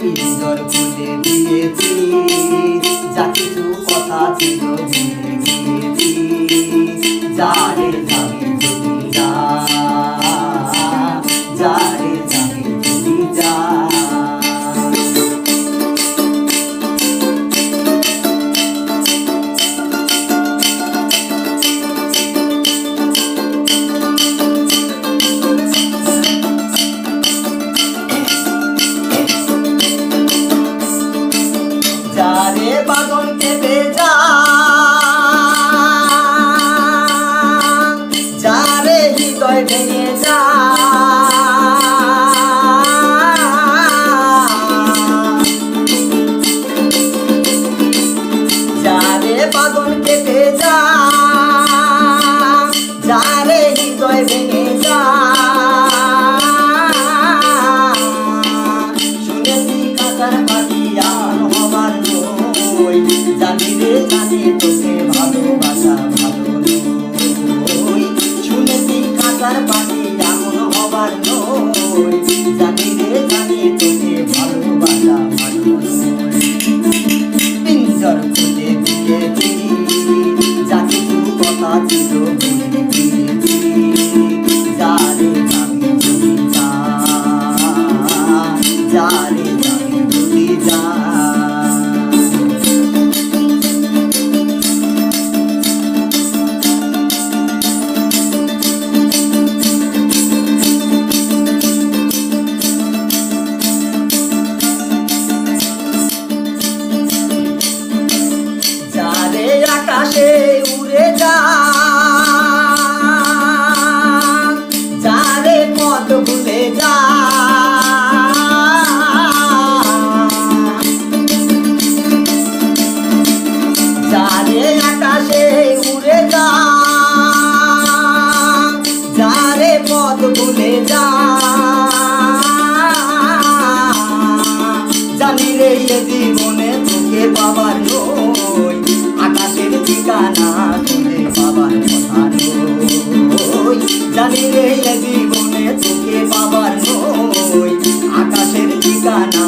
পিঞ্জর খুলে দিয়েছি, যা কিছু কথা ছিল ভুলে গিয়েছি। যারে যাবি যদি যা, যারে যাবি যদি যা। যারে বাঁধন কেটে যা, যারে হৃদয় ভেঙে যা, যারে বাঁধন কেটে যা, যারে হৃদয় ভেঙে যা। শুনেছি কাঁচার পাখি আর হবার নয়, জানি রে জানি তোকে ভালোবাসা ভালো নয়। শুনেছি কাঁচার পাখি এমন হবার নয়, জানি রে জানি তোকে ভালোবাসা ভালো নয়। পিঞ্জর খুলে দিয়েছি, যা কিছু কথা ছিল ভুলে গিয়েছি। যারে যাবি যদি যা, যারে যাবি যদি যা। যারে আকাশে উড়ে যা, যারে পথ ভুলে যা। যারে আকাশে উড়ে যা, যারে পথ ভুলে যা। জানি রে এ জীবনে তোকে পাবার নয়, আকাশের ঠিকানা খুঁজে পাবার কথা নয়। জানি রে এ জীবনে তোকে পাবার নয়, আকাশের ঠিকানা